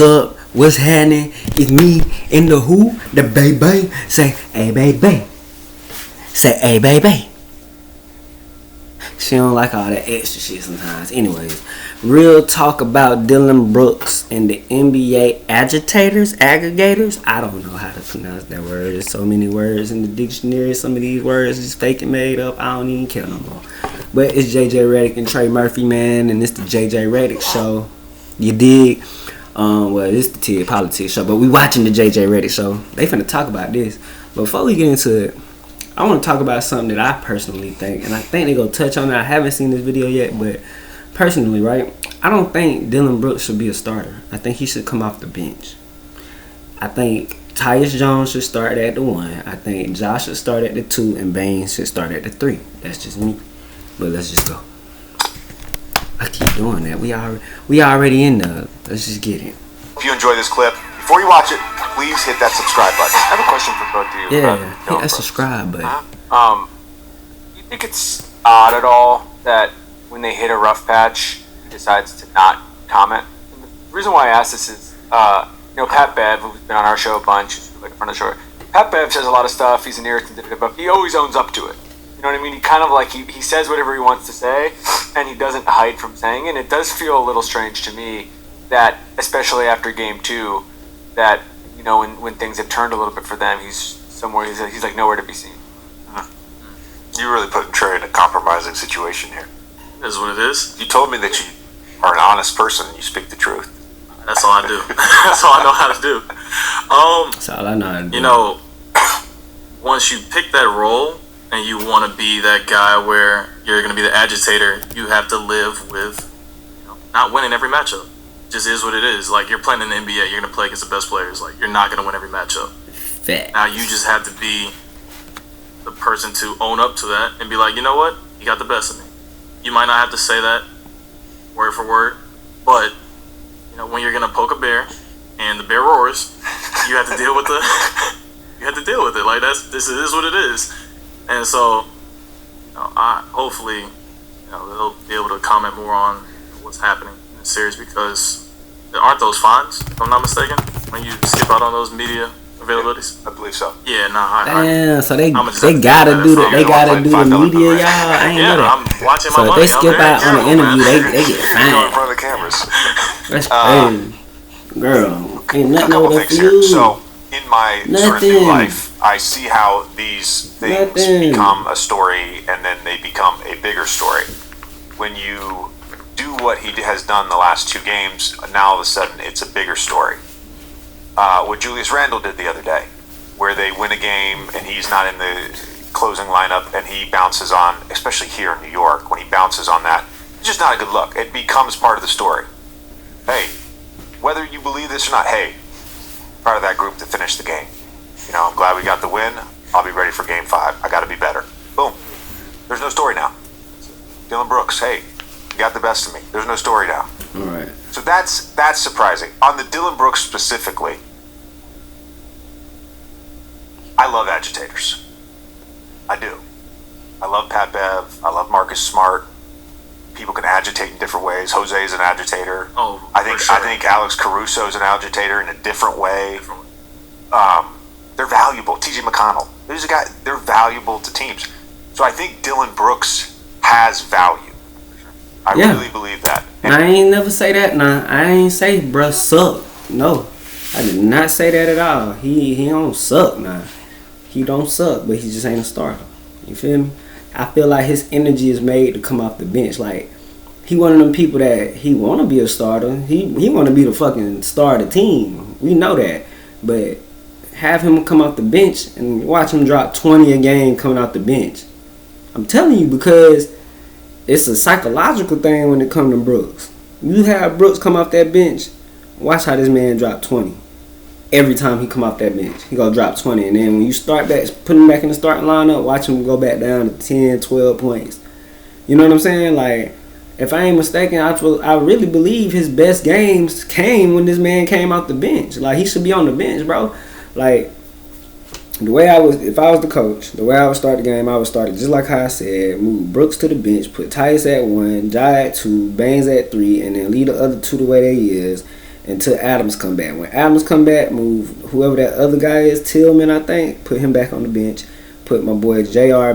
Up, what's happening? It's me in the who? The baby. Say, hey baby. Say, hey baby. She don't like all that extra shit sometimes. Anyways, real talk about Dillon Brooks and the NBA aggregators. I don't know how to pronounce that word. There's so many words in the dictionary. Some of these words is fake and made up. I don't even care no more. But it's JJ Reddick and Trey Murphy, man, and it's the JJ Reddick show. You dig? Well, it's the TiggPolitics show, but we watching the JJ Reddick show. They finna talk about this. But before we get into it, I want to talk about something that I personally think, and I think they gonna touch on it. I haven't seen this video yet, but personally, right, I don't think Dillon Brooks should be a starter. I think he should come off the bench. I think Tyus Jones should start at the 1. I think Josh should start at the 2, and Baines should start at the 3. That's just me. But let's just go. I keep doing that. We already in there. Let's just get it. If you enjoy this clip, before you watch it, please hit that subscribe button. I have a question for both of you. Yeah, hit that subscribe button. You think it's odd at all that when they hit a rough patch, he decides to not comment? And the reason why I ask this is, Pat Bev, who's been on our show a bunch, he's like in front of the show. Pat Bev says a lot of stuff. He's an irritant, but he always owns up to it. You know what I mean? He kind of like, he says whatever he wants to say, and he doesn't hide from saying it. And it does feel a little strange to me that, especially after game 2, that, when things have turned a little bit for them, he's somewhere, he's like nowhere to be seen. You're really putting Trey in a compromising situation here. Is what it is. You told me that you are an honest person and you speak the truth. That's all I do. That's all I know how to do. That's all I know how to do. Once you pick that role and you want to be that guy where you're going to be the agitator, you have to live with not winning every matchup. It just is what it is. Like, you're playing in the NBA, you're going to play against the best players. Like, you're not going to win every matchup. Fact. Now you just have to be the person to own up to that and be like, you know what? You got the best of me. You might not have to say that word for word, but when you're gonna poke a bear and the bear roars, you have to deal with it. Like, this is what it is. And so, hopefully, they'll be able to comment more on what's happening in the series, because there aren't those fines, if I'm not mistaken, when you skip out on those media availabilities. I believe so. Yeah, Damn, so they gotta do the media, y'all. I ain't know that. I'm watching so my if they skip out on the interview, they get fined. In front of the cameras. That's crazy, girl. Ain't nothing over there for you. Here. So in my sort of new life, I see how these things become a story and then they become a bigger story. When you do what he has done the last 2 games, now all of a sudden it's a bigger story. What Julius Randle did the other day, where they win a game and he's not in the closing lineup and he bounces on, especially here in New York, when he bounces on that, it's just not a good look. It becomes part of the story. Hey, whether you believe this or not, hey, part of that group to finish the game. I'm glad we got the win. I'll be ready for game 5. I got to be better. Boom. There's no story now. Dillon Brooks, hey, you got the best of me. There's no story now. All right. So that's surprising. On the Dillon Brooks specifically, I love agitators. I do. I love Pat Bev. I love Marcus Smart. People can agitate in different ways. Jose is an agitator. Oh, I think sure. I think Alex Caruso is an agitator in a different way. They're valuable. TJ McConnell. These are guys. They're valuable to teams. So I think Dillon Brooks has value. I really believe that. And I ain't never say that. Nah, I ain't say bruh suck. No, I did not say that at all. He don't suck. Nah, he don't suck, but he just ain't a starter. You feel me? I feel like his energy is made to come off the bench. Like, he one of them people that he want to be a starter. He want to be the fucking star of the team. We know that. But have him come off the bench and watch him drop 20 a game coming off the bench. I'm telling you, because it's a psychological thing when it comes to Brooks. You have Brooks come off that bench, watch how this man drop 20. Every time he come off that bench, he gonna drop 20. And then when you start back, put him back in the starting lineup, watch him go back down to 10, 12 points. You know what I'm saying? Like, if I ain't mistaken, I really believe his best games came when this man came off the bench. Like, he should be on the bench, bro. Like, if I was the coach, the way I would start the game, I would start it just like how I said, move Brooks to the bench, put Tyus at 1, Jai at 2, Baines at 3, and then leave the other 2 the way they is. until Adams come back. When Adams come back, move whoever that other guy is, Tillman, I think, put him back on the bench. Put my boy JR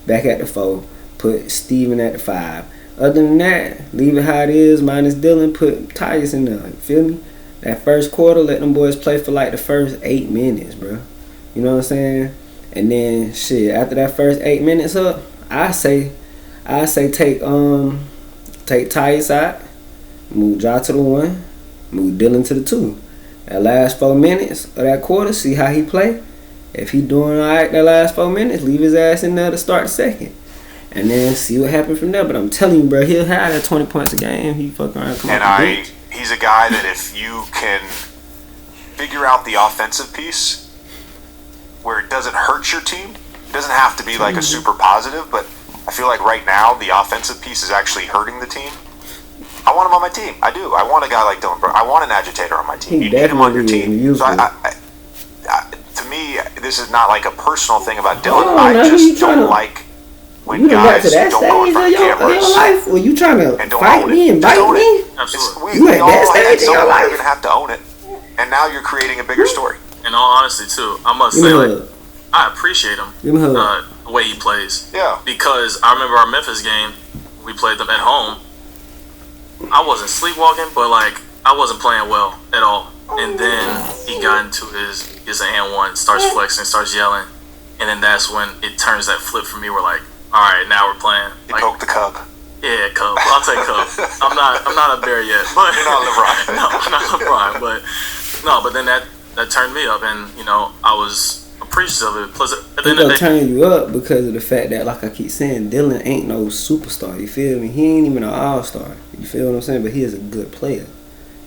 back at the 4. Put Steven at the 5. Other than that, leave it how it is, minus Dillon, put Tyus in there. You feel me? That first quarter, let them boys play for like the first 8 minutes, bro. You know what I'm saying? And then shit, after that first 8 minutes up, I say take Tyus out, move Ja to the 1, move Dillon to the 2. That last 4 minutes of that quarter, see how he play. If he doing alright that last 4 minutes, leave his ass in there to start the second. And then see what happens from there. But I'm telling you, bro, he'll have that 20 points a game. He fuck around, come off the bench. He's a guy that if you can figure out the offensive piece where it doesn't hurt your team, it doesn't have to be like a super positive, but I feel like right now the offensive piece is actually hurting the team. I want him on my team. I do. I want a guy like Dillon Brooks. I want an agitator on my team. You need him on your team. So to me, this is not like a personal thing about Dillon. I just don't like when guys don't go in front of cameras. Life? Were you trying to fight me and bite me? Absolutely. You at that stage in your life? You're gonna have to own it, and now you're creating a bigger story. In all honesty, too, I must say, like, I appreciate him, the way he plays. Yeah. Because I remember our Memphis game, we played them at home. I wasn't sleepwalking, but like I wasn't playing well at all. And then he got into his and one, starts flexing, starts yelling, and then that's when it turns that flip for me. We're like, all right, now we're playing. You like, poke the Cub. Yeah, Cub. I'll take Cub. I'm not a bear yet, but you're not LeBron. No, I'm not LeBron, but then that turned me up, and I was appreciative of it. Plus, at the end of the day, turn you up because of the fact that, like I keep saying, Dillon ain't no superstar. You feel me? He ain't even an all-star. You feel what I'm saying? But he is a good player.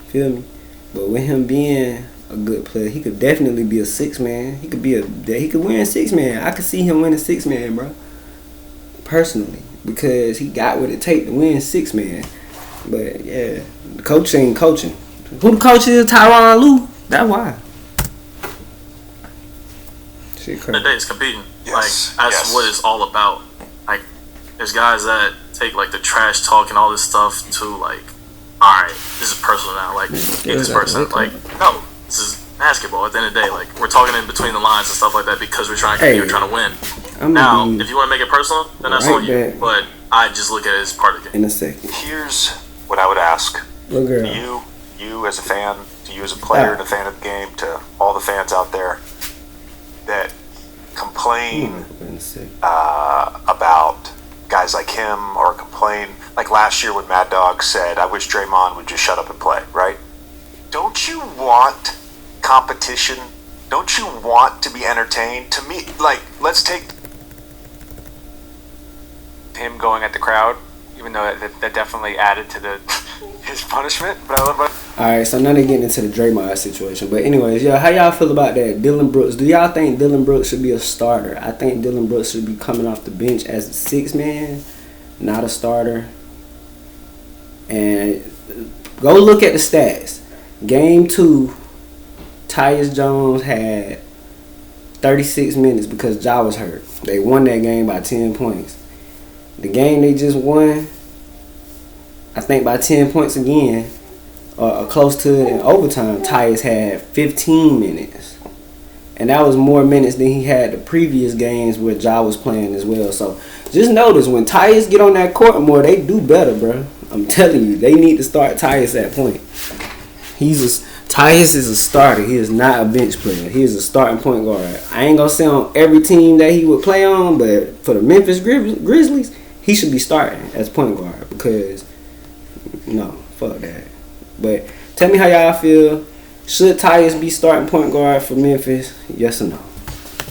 You feel me? But with him being a good player, he could definitely be a 6-man. He could win 6-man. I could see him winning 6-man, bro. Personally, because he got what it take to win 6-man. But yeah, the coach ain't coaching. Who the coach is? Tyronn Lue. That's why. Shit crazy. The day is competing. Yes. Like that's what it's all about. Like there's guys that take like the trash talk and all this stuff to like, all right, this is personal now. Like get this person. Like no, this is basketball. At the end of the day, like we're talking in between the lines and stuff like that because we're trying to compete, we're trying to win. Now, if you want to make it personal, then that's on you. But I just look at it as part of the game. In a second. Here's what I would ask. Well, girl. You as a fan, to you as a player and a fan of the game, to all the fans out there that complain about guys like him, or complain like last year when Mad Dog said, "I wish Draymond would just shut up and play." Right? Don't you want competition? Don't you want to be entertained? To me, like, let's take him going at the crowd, even though that definitely added to his punishment. But I love it. Alright, so now they're getting into the Draymond situation. But anyways, yeah, how y'all feel about that? Dillon Brooks. Do y'all think Dillon Brooks should be a starter? I think Dillon Brooks should be coming off the bench as a 6-man, not a starter. And go look at the stats. Game 2, Tyus Jones had 36 minutes because Ja was hurt. They won that game by 10 points. The game they just won, I think by 10 points again, or close to it in overtime, Tyus had 15 minutes. And that was more minutes than he had the previous games where Ja was playing as well. So just notice, when Tyus get on that court more, they do better, bro. I'm telling you, they need to start Tyus at point. Tyus is a starter. He is not a bench player. He is a starting point guard. I ain't going to say on every team that he would play on, but for the Memphis Grizzlies, he should be starting as point guard because, no, fuck that. But tell me how y'all feel. Should Tyus be starting point guard for Memphis? Yes or no?